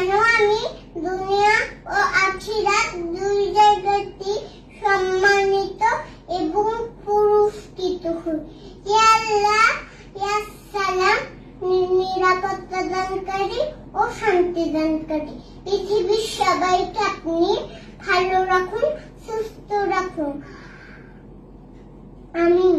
যেন আমি দুনিয়া ও আখিরাত দুই জায়গাতেই সম্মানিত এবং পুরস্কৃত হই। ইয়া আল্লাহ, ইয়া সালাম, নিরাপত্তা দানকারী ও শান্তি দানকারী। পৃথিবীর সবাইকে আপনি ভালো রাখুন, সুস্থ রাখুন। আমিন।